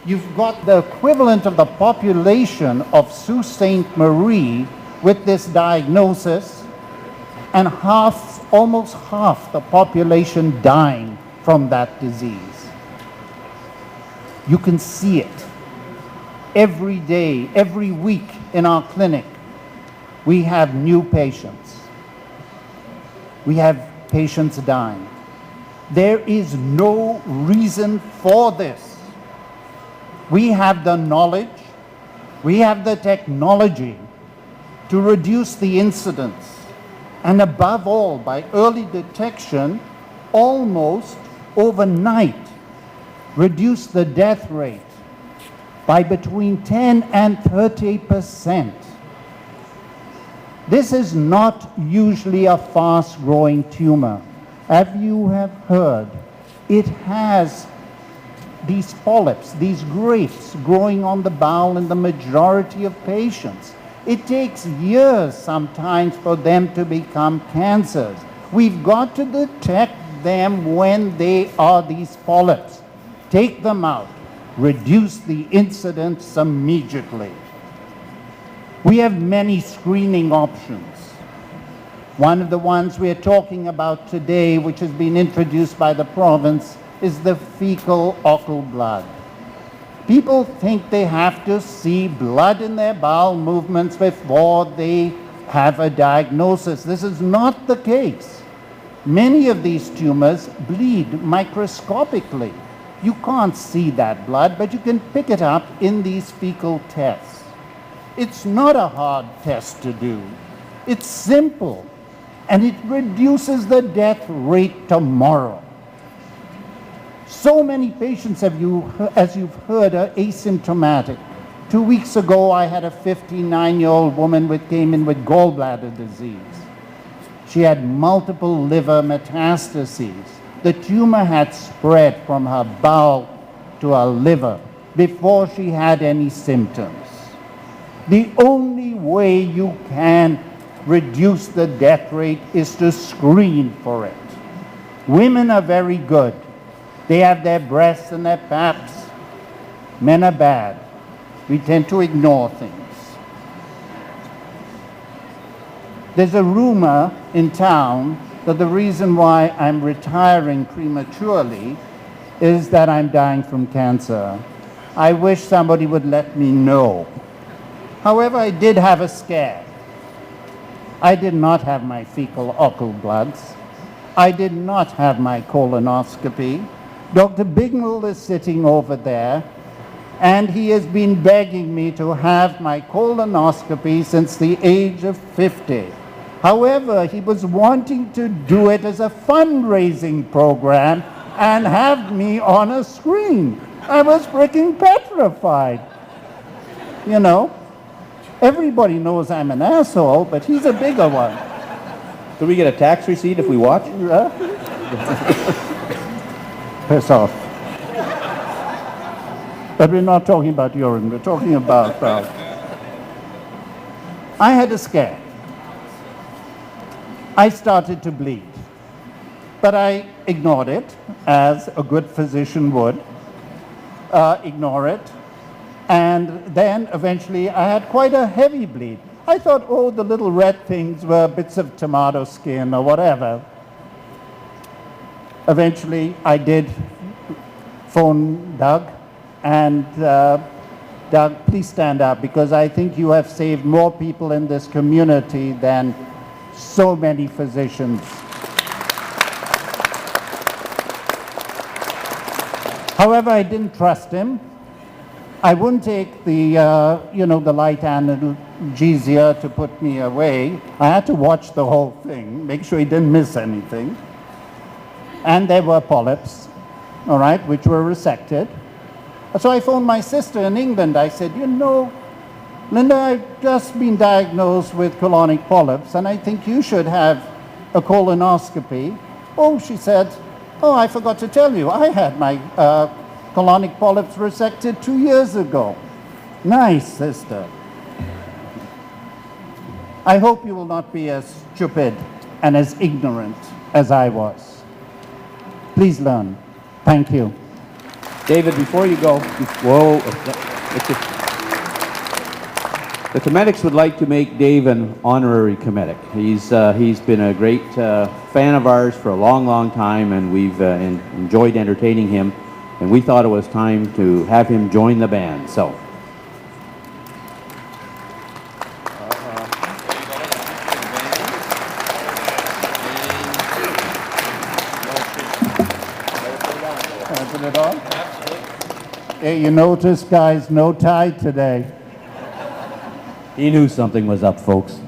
you've got the equivalent of the population of Sault Ste. Marie with this diagnosis, and almost half the population dying from that disease. You can see it every day, every week in our clinic. We have new patients. We have patients dying. There is no reason for this. We have the knowledge, we have the technology to reduce the incidence, and above all, by early detection, almost overnight, reduce the death rate by between 10 and 30%. This is not usually a fast-growing tumor. As you have heard, it has these polyps, these growths growing on the bowel in the majority of patients. It takes years sometimes for them to become cancers. We've got to detect them when they are these polyps. Take them out, reduce the incidence immediately. We have many screening options. One of the ones we're talking about today, which has been introduced by the province, is the fecal occult blood. People think they have to see blood in their bowel movements before they have a diagnosis. This is not the case. Many of these tumors bleed microscopically. You can't see that blood, but you can pick it up in these fecal tests. It's not a hard test to do. It's simple, and it reduces the death rate tomorrow. So many patients, as you've heard, are asymptomatic. 2 weeks ago, I had a 59-year-old woman who came in with gallbladder disease. She had multiple liver metastases. The tumor had spread from her bowel to her liver before she had any symptoms. The only way you can reduce the death rate is to screen for it. Women are very good. They have their breasts and their paps. Men are bad. We tend to ignore things. There's a rumor in town that the reason why I'm retiring prematurely is that I'm dying from cancer. I wish somebody would let me know. However, I did have a scare. I did not have my fecal occult bloods. I did not have my colonoscopy. Dr. Bignell is sitting over there, and he has been begging me to have my colonoscopy since the age of 50. However, he was wanting to do it as a fundraising program and have me on a screen. I was freaking petrified. You know, everybody knows I'm an asshole, but he's a bigger one. Do we get a tax receipt if we watch? Piss off. But we're not talking about urine, we're talking about... I had a scare. I started to bleed. But I ignored it, as a good physician would ignore it. And then eventually I had quite a heavy bleed. I thought, oh, the little red things were bits of tomato skin or whatever. Eventually I did phone Doug, and Doug, please stand up, because I think you have saved more people in this community than so many physicians. However, I didn't trust him. I wouldn't take the, the light analgesia to put me away. I had to watch the whole thing, make sure he didn't miss anything. And there were polyps, all right, which were resected. So I phoned my sister in England. I said, you know, Linda, I've just been diagnosed with colonic polyps, and I think you should have a colonoscopy. Oh, she said, oh, I forgot to tell you, I had my colonic polyps resected 2 years ago. Nice, sister. I hope you will not be as stupid and as ignorant as I was. Please learn. Thank you. David, before you go, whoa. The Comedics would like to make Dave an honorary Comedic. He's been a great fan of ours for a long, long time, and we've enjoyed entertaining him. And we thought it was time to have him join the band. So. Put it on? Hey, you notice, guys, no tie today. He knew something was up, folks.